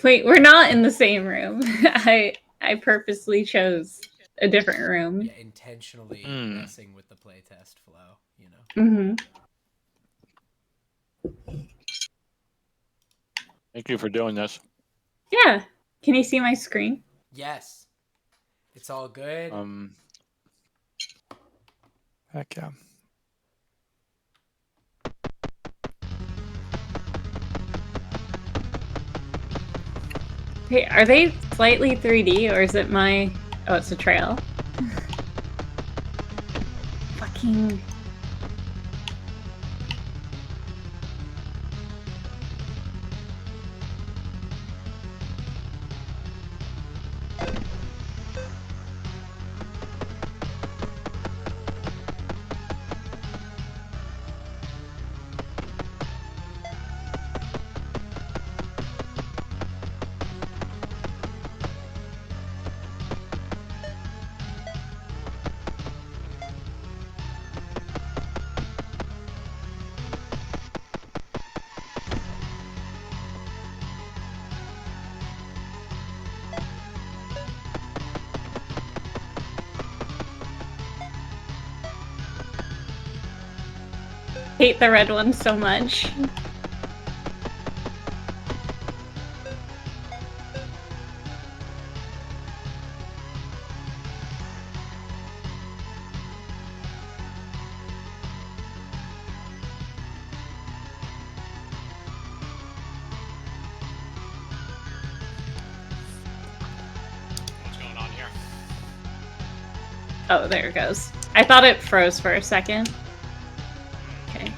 Wait, we're not in the same room. I purposely chose a different room. Yeah, intentionally messing with the playtest flow, you know. Mm-hmm. Thank you for doing this. Yeah. Can you see my screen? Yes. It's all good. Heck yeah. Hey, are they slightly 3D or is it my... Oh, it's a trail. Fucking... hate the red one so much. What's going on here? Oh, there it goes. I thought it froze for a second. Okay.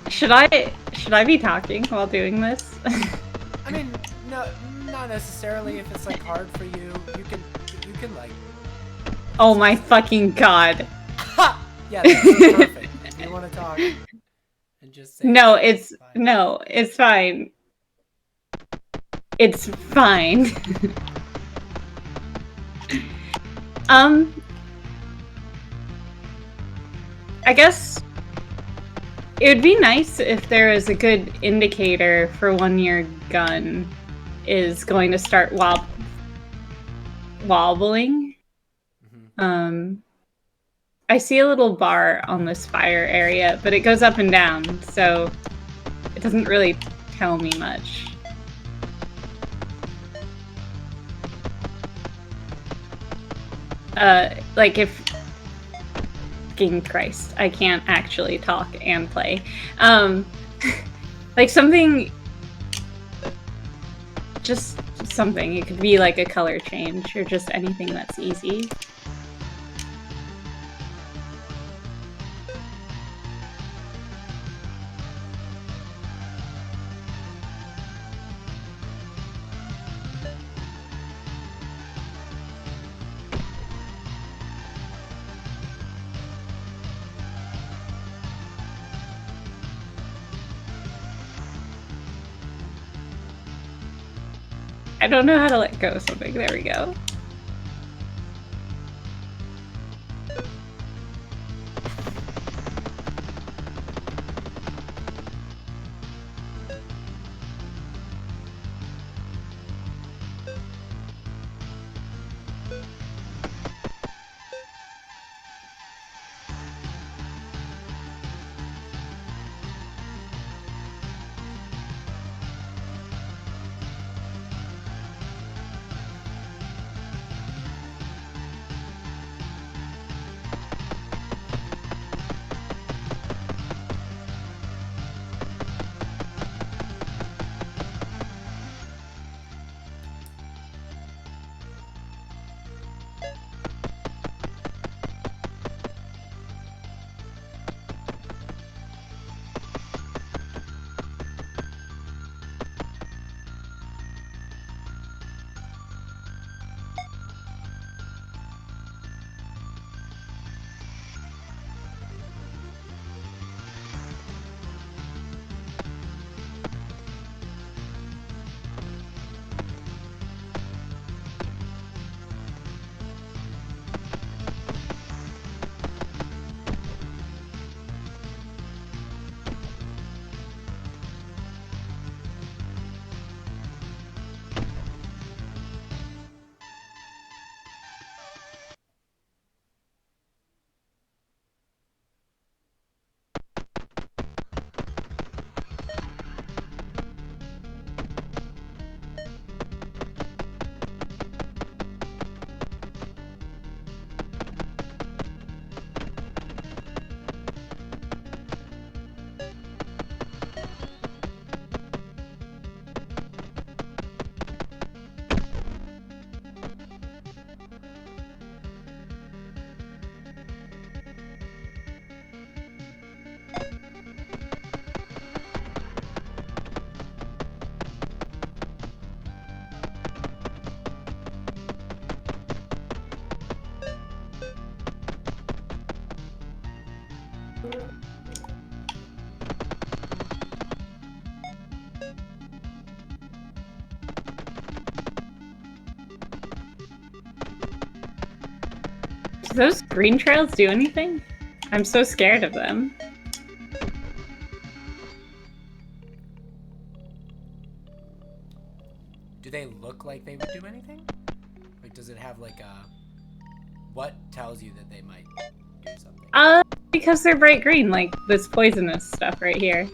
Should I be talking while doing this? I mean, no, not necessarily. If it's like hard for you, you can like. Oh my fucking god! Yeah, that's perfect. If you want to talk and just say. No, it's fine. It's fine. I guess it would be nice if there was a good indicator for when your gun is going to start wobbling. I see a little bar on this fire area, but it goes up and down, so it doesn't really tell me much. Like if... Fucking Christ, I can't actually talk and play. Like something... Just something. It could be like a color change, or just anything that's easy. I don't know how to let go of something. There we go. Do those green trails do anything? I'm so scared of them. Do they look like they would do anything? Like, does it have like a... What tells you that they might do something? Because they're bright green, like this poisonous stuff right here.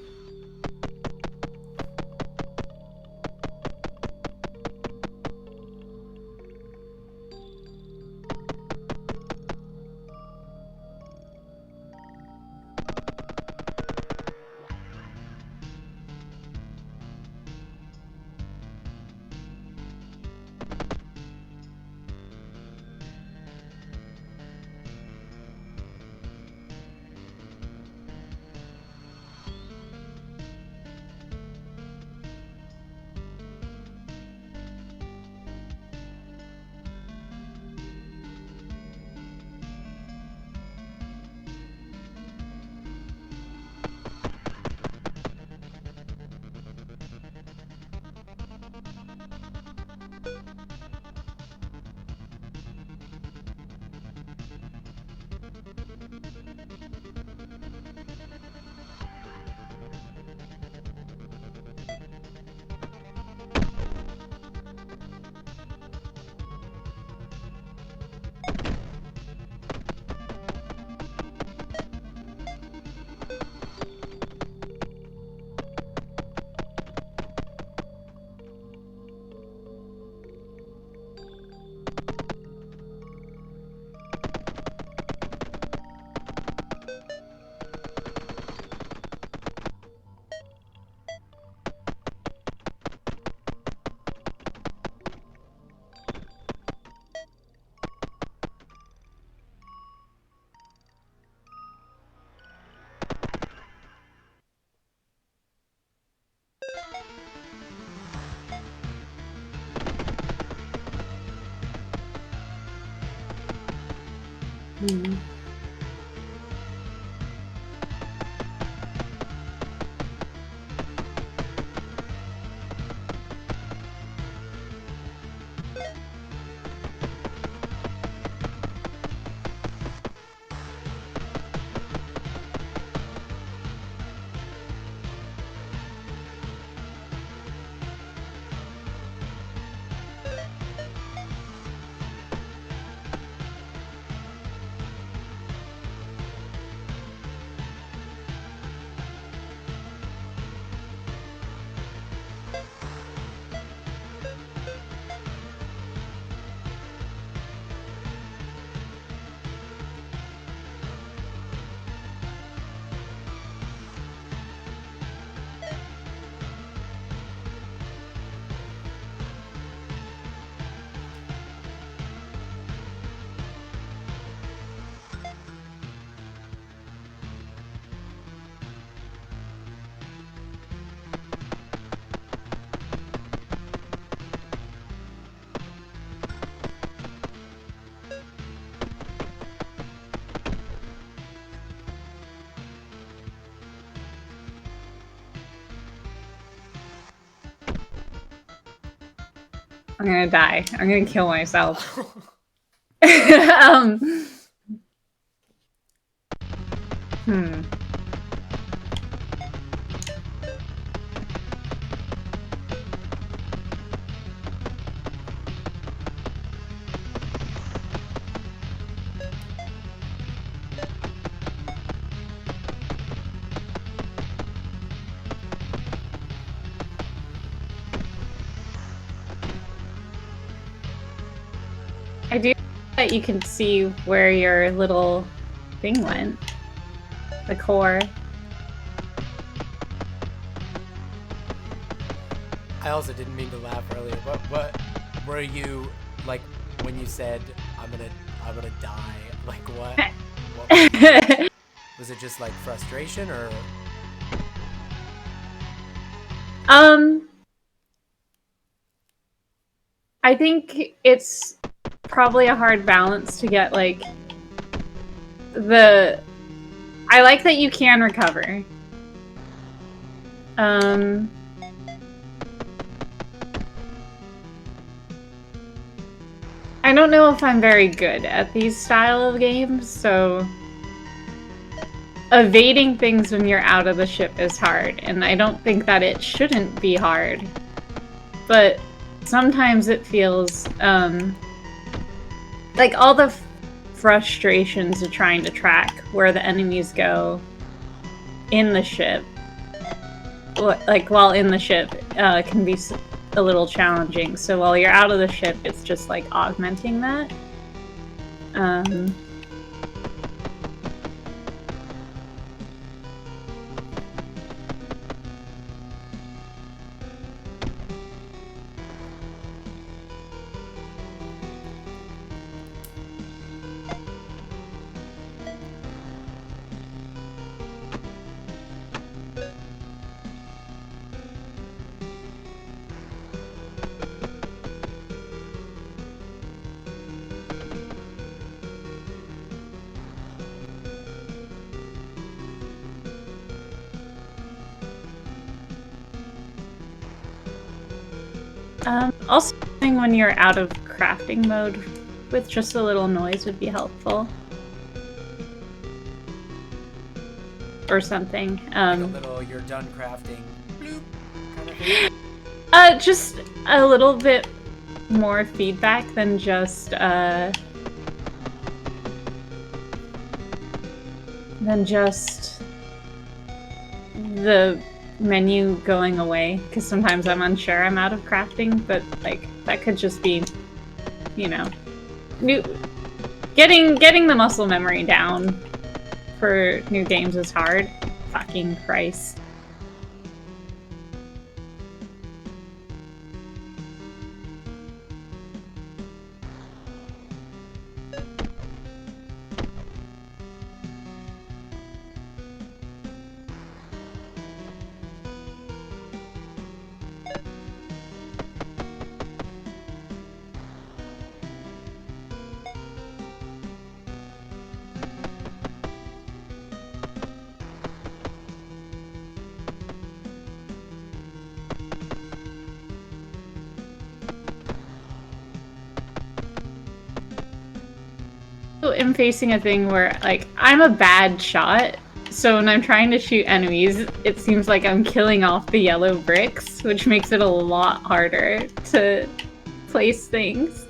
Hmm. I'm gonna die. I'm gonna kill myself. Hmm. I do that you can see where your little thing went. The core. I also didn't mean to laugh earlier, but what were you like when you said I'm gonna die? Like what? Was it just like frustration or? I think it's probably a hard balance to get like I like that you can recover. I don't know if I'm very good at these style of games, so evading things when you're out of the ship is hard, and I don't think that it shouldn't be hard. But sometimes it feels, like all the frustrations of trying to track where the enemies go in the ship, like while in the ship, can be a little challenging. So while you're out of the ship, it's just like augmenting that. Also, when you're out of crafting mode with just a little noise would be helpful. Or something. Like a little, you're done crafting, bloop, kind of thing. Just a little bit more feedback than just, the menu going away, because sometimes I'm unsure I'm out of crafting, but like that could just be, you know, getting the muscle memory down for new games is hard. Fucking Christ. I'm facing a thing where, like, I'm a bad shot, so when I'm trying to shoot enemies, it seems like I'm killing off the yellow bricks, which makes it a lot harder to place things.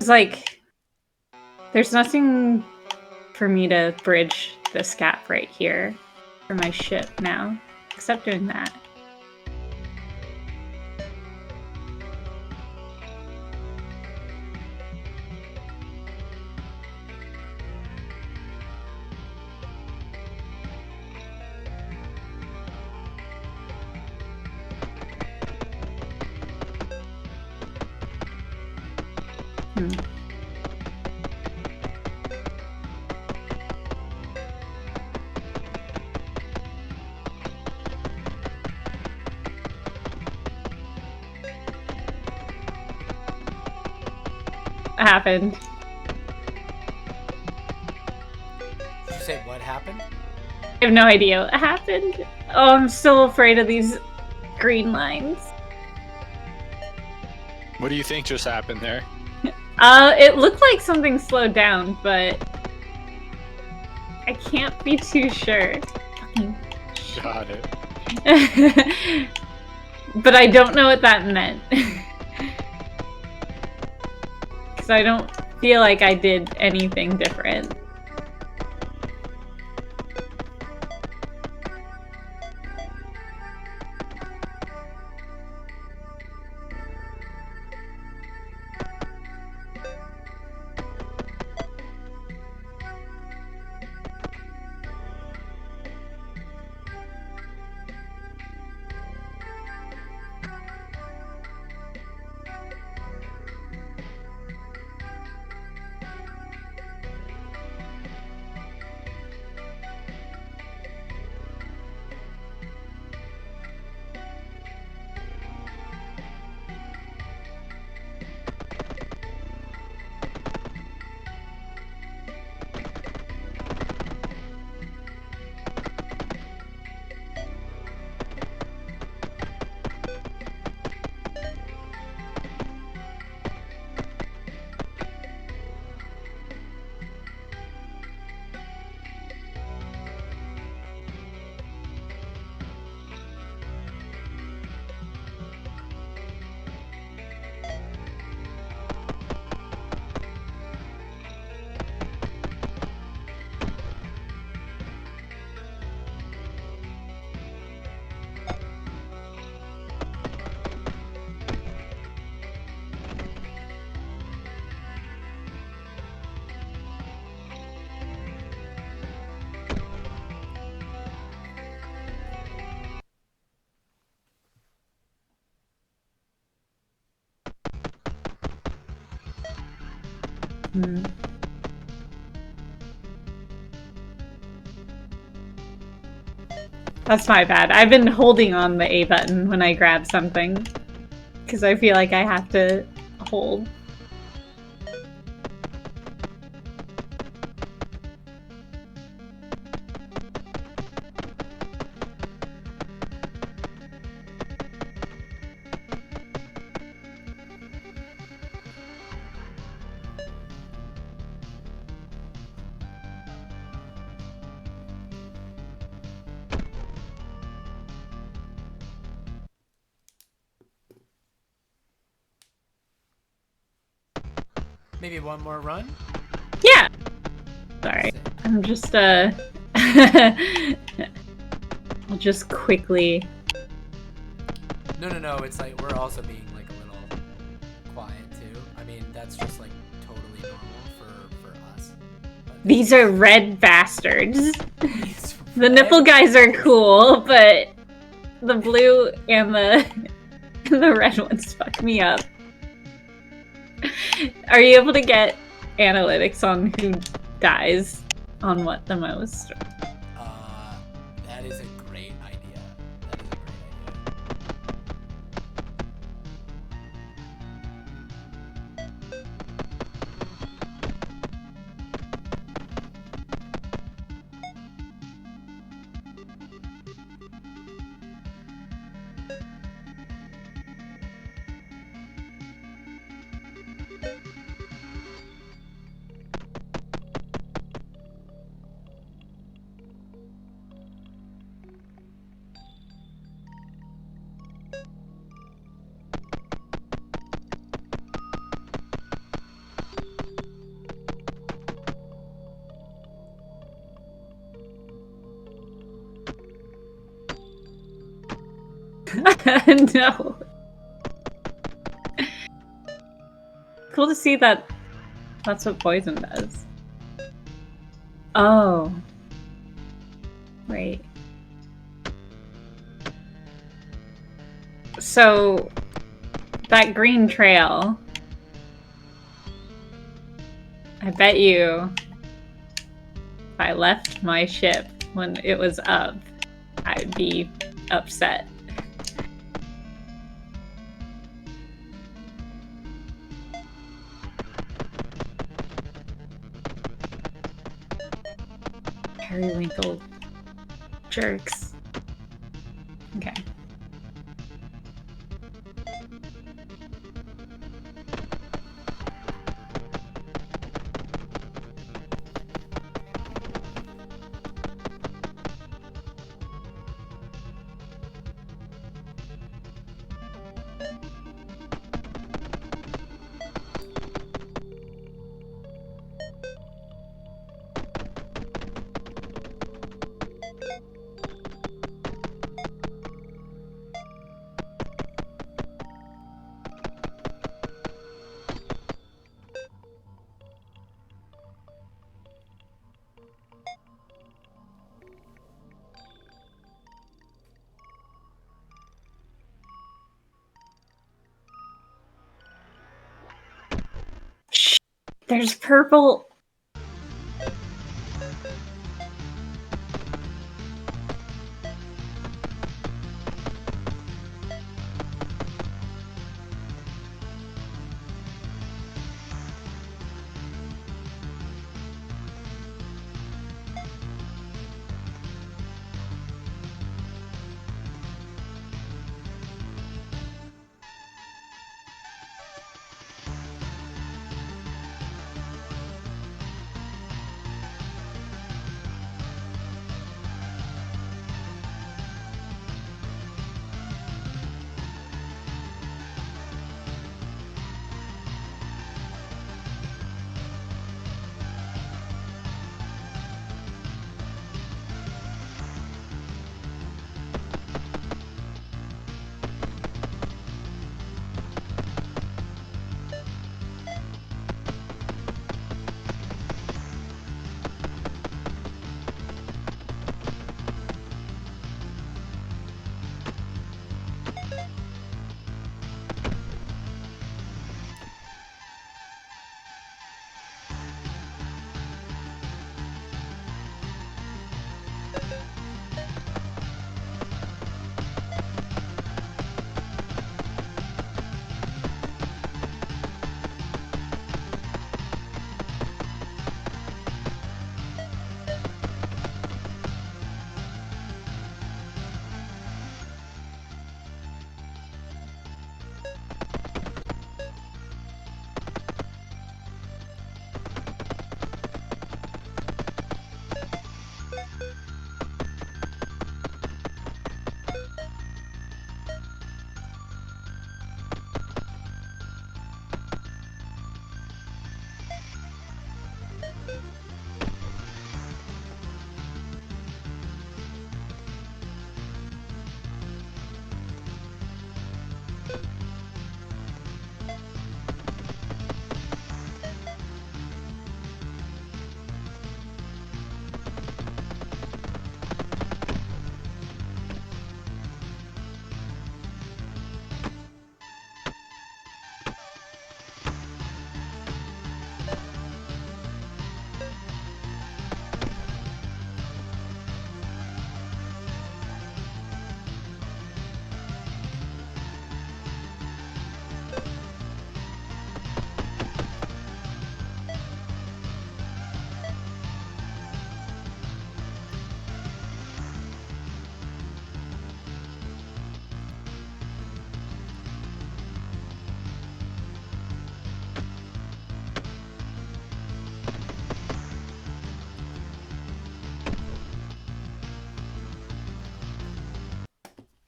It's like, there's nothing for me to bridge this gap right here for my ship now, except doing that. Happened. Did you say what happened? I have no idea what happened. Oh, I'm still afraid of these green lines. What do you think just happened there? It looked like something slowed down, but I can't be too sure. Got it. But I don't know what that meant. Because I don't feel like I did anything different. Hmm. That's my bad. I've been holding on the A button when I grab something. Because I feel like I have to hold. Maybe one more run? Yeah! Sorry. I'm just, I'll just quickly... No, it's like we're also being like a little quiet too. I mean, that's just like totally normal for us. But These are red bastards. these The nipple guys are cool, but the blue and the the red ones fuck me up. Are you able to get analytics on who dies on what the most? That is a great idea. That is a great idea. No. Cool to see that that's what poison does. Oh. Wait. So, that green trail, I bet you if I left my ship when it was up, I'd be upset. Periwinkle jerks. Okay. There's purple.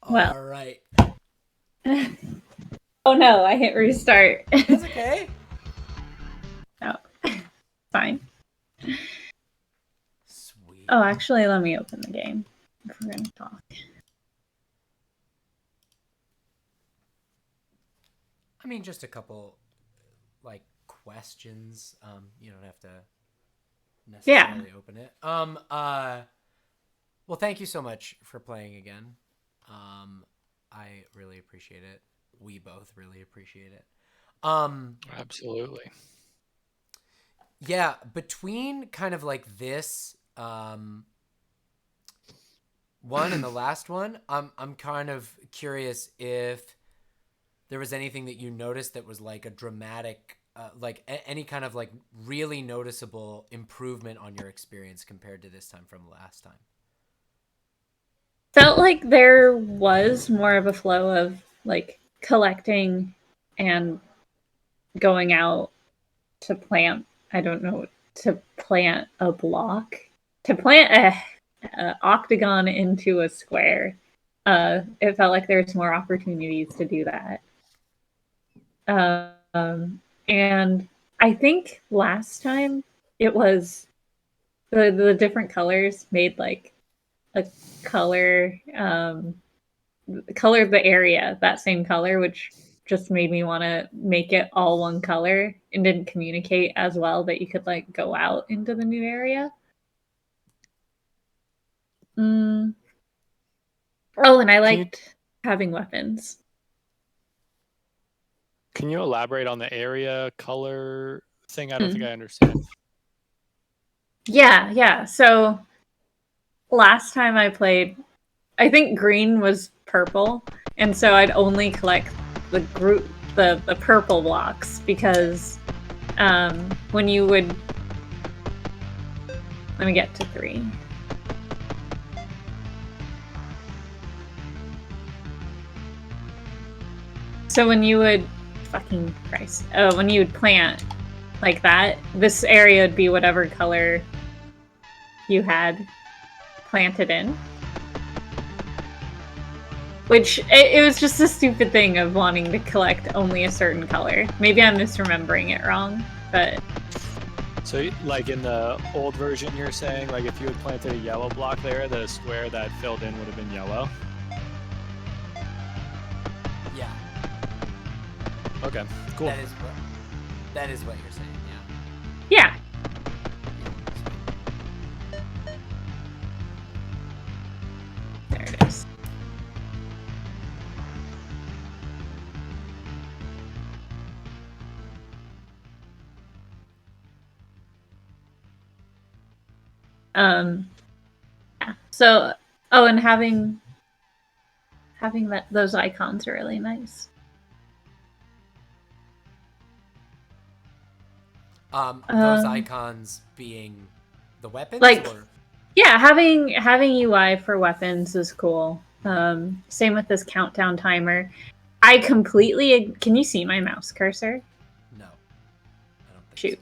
Well. All right. Oh no, I hit restart. That's okay. Oh, fine. Sweet. Oh, actually, let me open the game if we're gonna talk. I mean, just a couple, like, questions. You don't have to necessarily open it. Well, thank you so much for playing again. I really appreciate it. We both really appreciate it. Absolutely. Yeah, between kind of like this one and the last one, I'm kind of curious if there was anything that you noticed that was like a dramatic, like any kind of like really noticeable improvement on your experience compared to this time from last time. Felt like there was more of a flow of like collecting and going out to plant. I don't know, to plant a block, to plant a octagon into a square. It felt like there's more opportunities to do that. And I think last time it was the different colors made like a color color the area that same color, which just made me want to make it all one color and didn't communicate as well that you could like go out into the new area. Oh, and I liked having weapons. Can you elaborate on the area color thing? I don't think I understand. Yeah. So last time I played, I think green was purple, and so I'd only collect the purple blocks because when you would, let me get to 3. So when you would, fucking Christ, when you would plant like that, this area would be whatever color you had planted in. Which, it was just a stupid thing of wanting to collect only a certain color. Maybe I'm misremembering it wrong, but... So, like in the old version, you're saying, like if you had planted a yellow block there, the square that filled in would have been yellow? Yeah. Okay, cool. That is what you're saying, yeah. Yeah. There it is. Yeah. So, and having those icons are really nice. Those icons being the weapons, like, or? Yeah, having UI for weapons is cool. Same with this countdown timer. I completely. Can you see my mouse cursor? No, I don't think Shoot.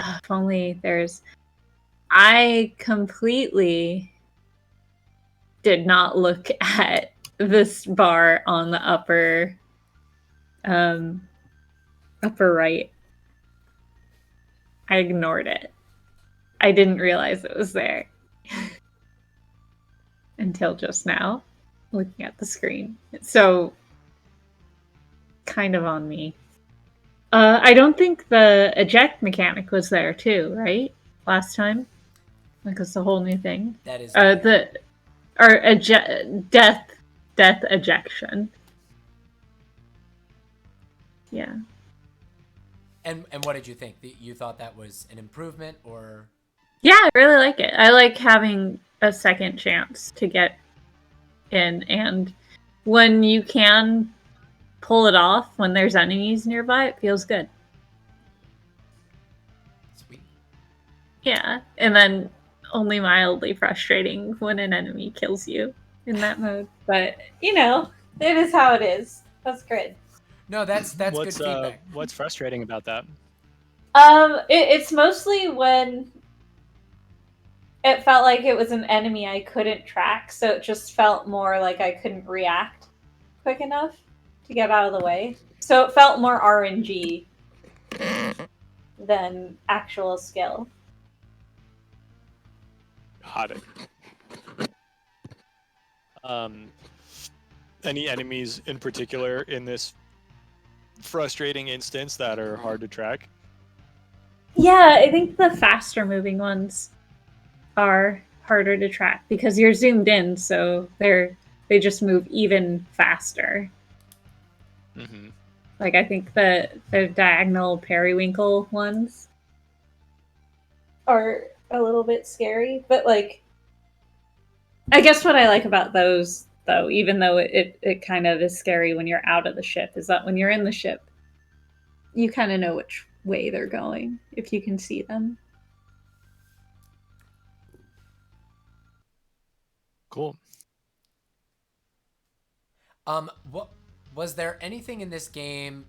So. If only there's. I completely did not look at this bar on the upper right. I ignored it. I didn't realize it was there until just now, looking at the screen. So, kind of on me. I don't think the eject mechanic was there too, right? Last time, like it's a whole new thing. That is Death ejection. Yeah. And what did you think? You thought that was an improvement, or? Yeah, I really like it. I like having a second chance to get in, and when you can pull it off when there's enemies nearby, it feels good. Sweet. Yeah, and then only mildly frustrating when an enemy kills you in that mode. But, you know, it is how it is. That's great. No, that's good What's feedback. what's frustrating about that? It's mostly when it felt like it was an enemy I couldn't track, so it just felt more like I couldn't react quick enough to get out of the way. So it felt more RNG than actual skill. Got it. Any enemies in particular in this frustrating instance that are hard to track? Yeah, I think the faster moving ones are harder to track because you're zoomed in, so they just move even faster. Mm-hmm. Like I think the diagonal periwinkle ones are a little bit scary, but like I guess what I like about those though, even though it kind of is scary when you're out of the ship, is that when you're in the ship, you kind of know which way they're going if you can see them. Cool. What was there anything in this game,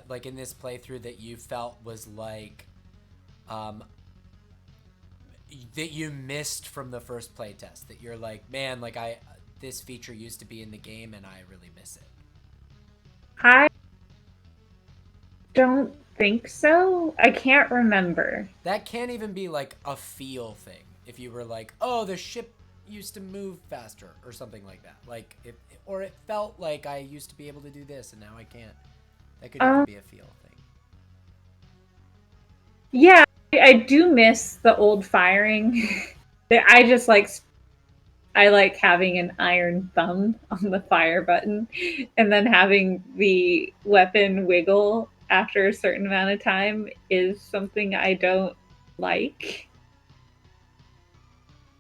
like in this playthrough, that you felt was like, that you missed from the first playtest? That you're like, man, like this feature used to be in the game and I really miss it. I don't think so. I can't remember. That can't even be like a feel thing. If you were like, oh, the ship used to move faster or something like that. Like, or it felt like I used to be able to do this and now I can't. That could even be a feel thing. Yeah, I do miss the old firing. I like having an iron thumb on the fire button and then having the weapon wiggle after a certain amount of time is something I don't like.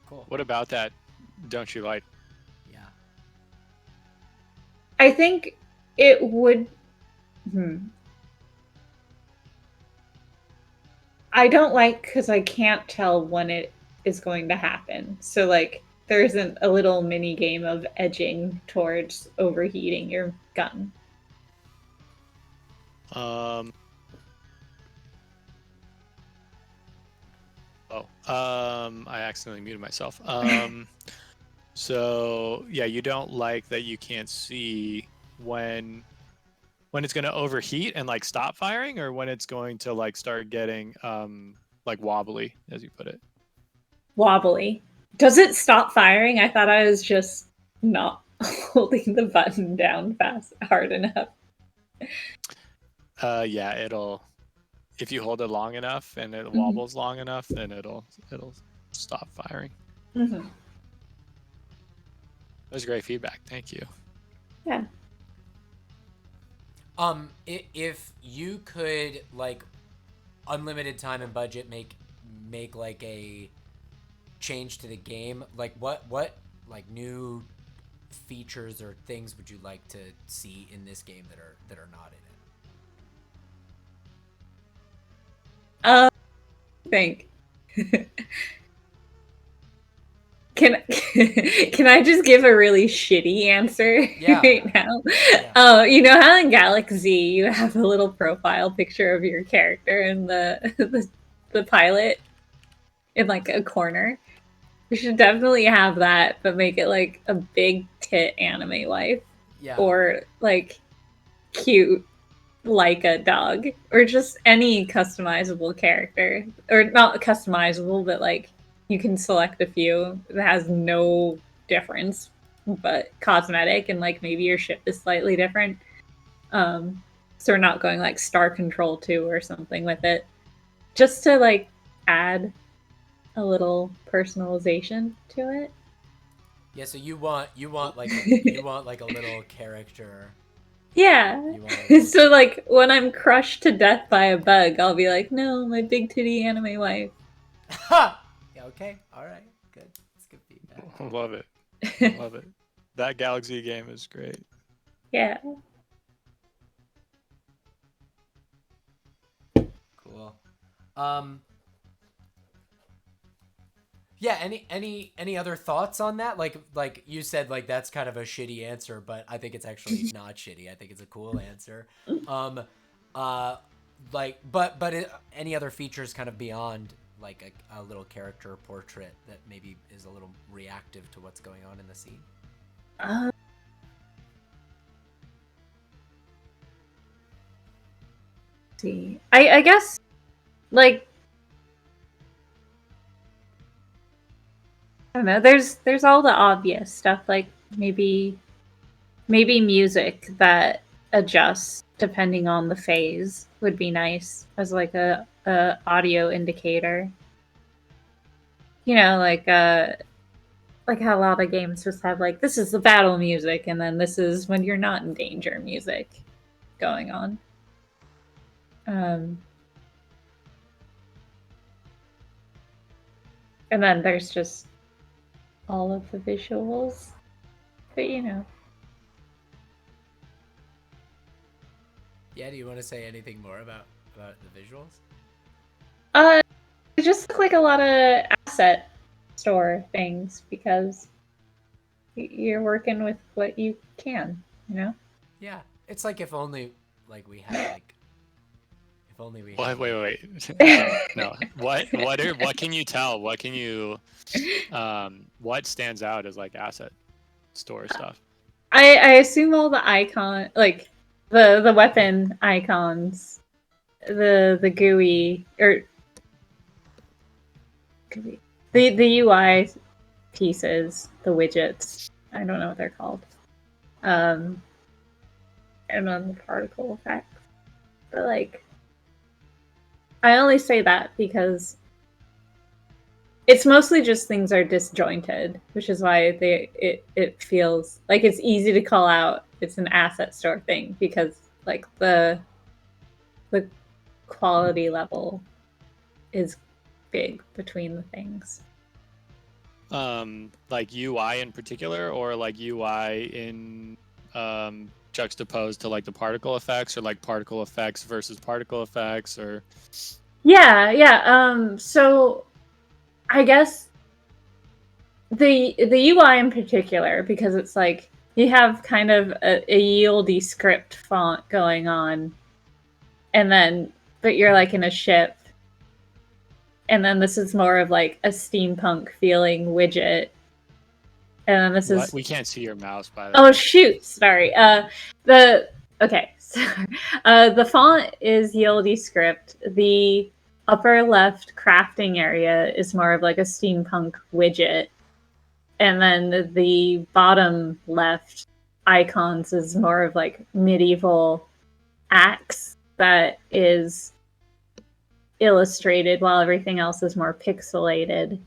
Cool. What about that don't you like? Yeah. I think it would. I don't like because I can't tell when it is going to happen. So, like, there isn't a little mini game of edging towards overheating your gun. I accidentally muted myself. So yeah, you don't like that you can't see when it's going to overheat and like stop firing, or when it's going to like start getting like wobbly, as you put it. Wobbly. Does it stop firing? I thought I was just not holding the button down hard enough. Yeah, it'll, if you hold it long enough and it wobbles long enough, then it'll stop firing. Mm-hmm. That was great feedback. Thank you. Yeah. If you could, like, unlimited time and budget, make like a change to the game, like what like new features or things would you like to see in this game that are not in it? Think. Can I just give a really shitty answer right now? Yeah. You know how in Galaxy you have a little profile picture of your character in the pilot in like a corner? We should definitely have that, but make it like a big tit anime wife. Yeah. Or like cute like a dog, or just any customizable character, or not customizable, but like you can select a few that has no difference but cosmetic, and like maybe your ship is slightly different. So we're not going like Star Control 2 or something with it, just to like add a little personalization to it. Yeah, so you want like a little character. Yeah. You want a little So like when I'm crushed to death by a bug, I'll be like, no, my big titty anime wife. Ha! Yeah, okay. All right. Good. That's good feedback. Love it. Love it. That Galaxy game is great. Yeah. Cool. Yeah, any other thoughts on that? Like you said, like that's kind of a shitty answer, but I think it's actually not shitty. I think it's a cool answer. Like any other features kind of beyond like a little character portrait that maybe is a little reactive to what's going on in the scene? See. I guess like I don't know, there's all the obvious stuff, like maybe music that adjusts depending on the phase would be nice as like a audio indicator. You know, like how a lot of games just have like this is the battle music and then this is when you're not in danger music going on. And then there's just all of the visuals. But you know. Yeah, do you want to say anything more about the visuals? It just look like a lot of asset store things because you're working with what you can, you know? Yeah, it's like if only like we had like if only we had, Wait. No. What can you tell? What can you what stands out as like asset store stuff? I assume all the icon like the weapon icons, the GUI or the UI pieces, the widgets. I don't know what they're called. And then the particle effects. But like I only say that because it's mostly just things are disjointed, which is why it feels like it's easy to call out it's an asset store thing because like the quality level is big between the things. Like UI in particular, or like UI in juxtaposed to like the particle effects, or like particle effects versus particle effects, or yeah. So I guess the UI in particular, because it's like you have kind of a yieldy script font going on, and then but you're like in a ship, and then this is more of like a steampunk feeling widget, and then this is we can't see your mouse by the way. Oh shoot, sorry. Okay, so the font is yieldy script. The upper left crafting area is more of like a steampunk widget. And then the bottom left icons is more of like medieval axe that is illustrated while everything else is more pixelated.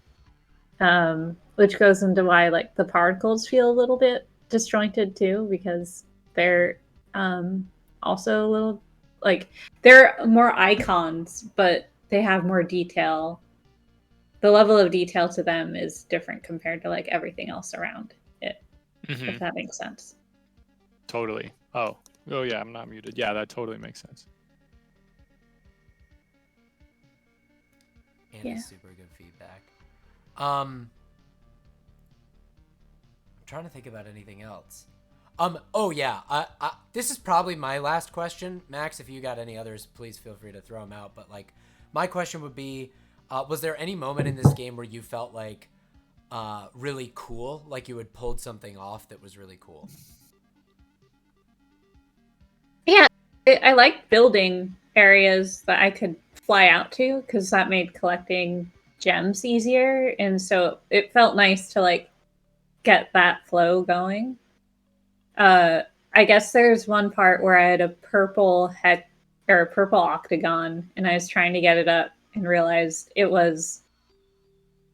Which goes into why like the particles feel a little bit disjointed too, because they're also a little like they're more icons, but they have more detail. The level of detail to them is different compared to like everything else around it. If that makes sense. Totally. Oh yeah, I'm not muted. Yeah, that totally makes sense. And Yeah. super good feedback. I'm trying to think about anything else. Oh yeah, this is probably my last question. Max, if you got any others, please feel free to throw them out. But like, my question would be, was there any moment in this game where you felt like really cool, like you had pulled something off that was really cool? Yeah, I liked building areas that I could fly out to because that made collecting gems easier, and so it felt nice to like get that flow going. Uh, I guess there's one part where I had a purple heck or a purple octagon, and I was trying to get it up and realized it was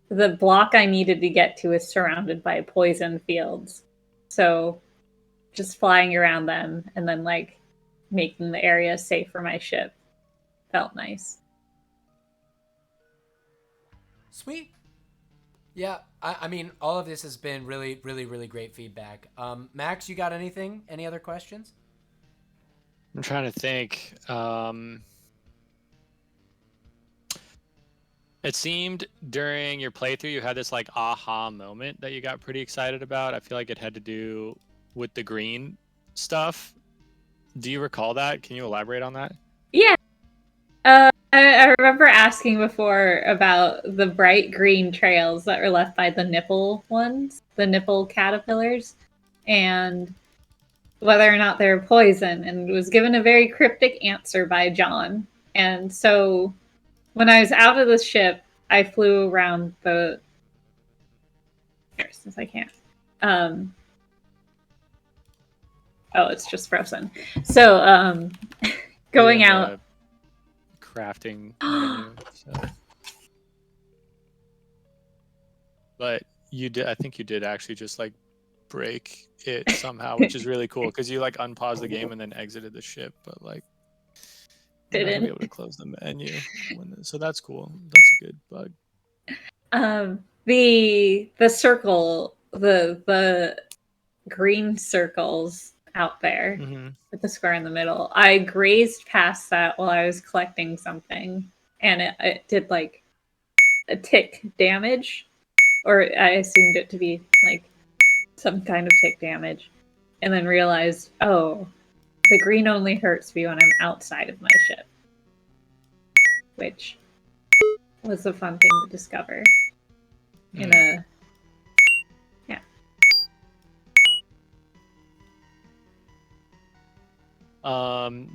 the block I needed to get to is surrounded by poison fields. So just flying around them and then like making the area safe for my ship felt nice. Sweet. Yeah, I mean, all of this has been really, really, really great feedback. Max, you got anything? Any other questions? I'm trying to think. It seemed during your playthrough you had this like aha moment that you got pretty excited about. I feel like it had to do with the green stuff. Do you recall that? Can you elaborate on that? Yeah. I remember asking before about the bright green trails that were left by the nipple ones, the nipple caterpillars, and whether or not they were poison, and was given a very cryptic answer by John. And so when I was out of the ship, I flew around the. Here, since I can't. Oh, it's just frozen. So, going Yeah, out. crafting menu. So. But you did. I think you did actually just like break it somehow, which is really cool because you like unpaused the game and then exited the ship, but like you're not gonna be able to close the menu. So that's cool. That's a good bug. The circle, the green circles out there with the square in the middle. I grazed past that while I was collecting something, and it did like a tick damage, or I assumed it to be like some kind of tick damage, and then realized, oh, the green only hurts me when I'm outside of my ship, which was a fun thing to discover. In a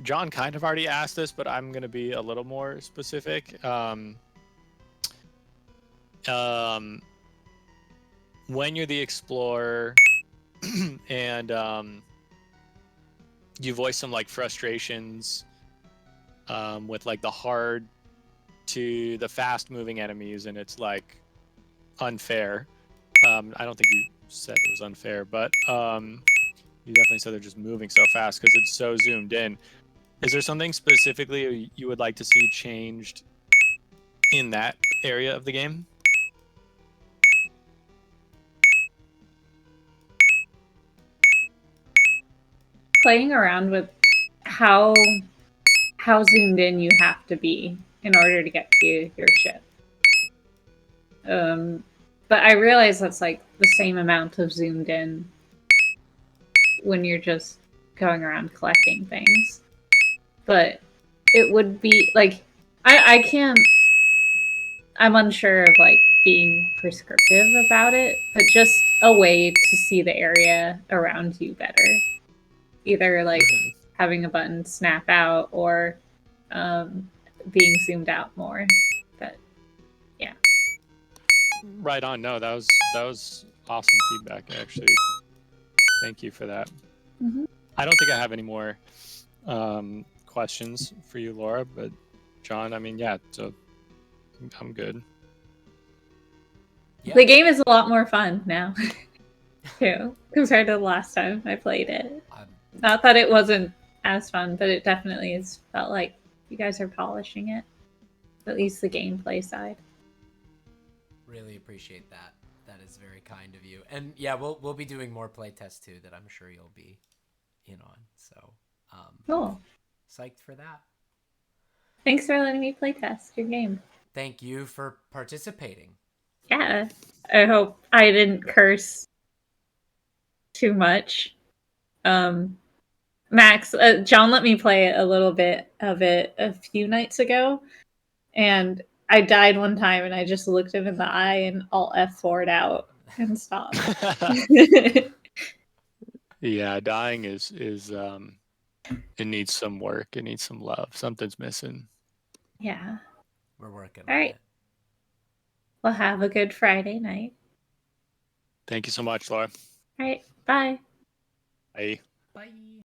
John kind of already asked this, but I'm gonna be a little more specific. When you're the explorer and you voice some like frustrations with like the hard to the fast moving enemies, and it's like unfair. I don't think you said it was unfair, but you definitely said they're just moving so fast because it's so zoomed in. Is there something specifically you would like to see changed in that area of the game? playing around with how zoomed in you have to be in order to get to your ship. But I realize that's like the same amount of zoomed in when you're just going around collecting things. But it would be like I can't. I'm unsure of like being prescriptive about it, but just a way to see the area around you better. Either like having a button snap out or being zoomed out more. But yeah. Right on. No, that was awesome feedback. Actually, thank you for that. I don't think I have any more questions for you, Laura. But John, I mean, yeah. So I'm good. Yeah. The game is a lot more fun now, too, compared to the last time I played it. Not that it wasn't as fun, but it definitely has felt like you guys are polishing it. At least the gameplay side. Really appreciate that. That is very kind of you. And yeah, we'll be doing more playtests too that I'm sure you'll be in on. So cool. Psyched for that. Thanks for letting me playtest your game. Thank you for participating. Yeah. I hope I didn't curse too much. Max, John let me play a little bit of it a few nights ago, and I died one time, and I just looked him in the eye and Alt F4'd out and stopped. Yeah, dying is It needs some work. It needs some love. Something's missing. Yeah. We're working All on right. it. Well, have a good Friday night. Thank you so much, Laura. All right. Bye. Bye. Bye.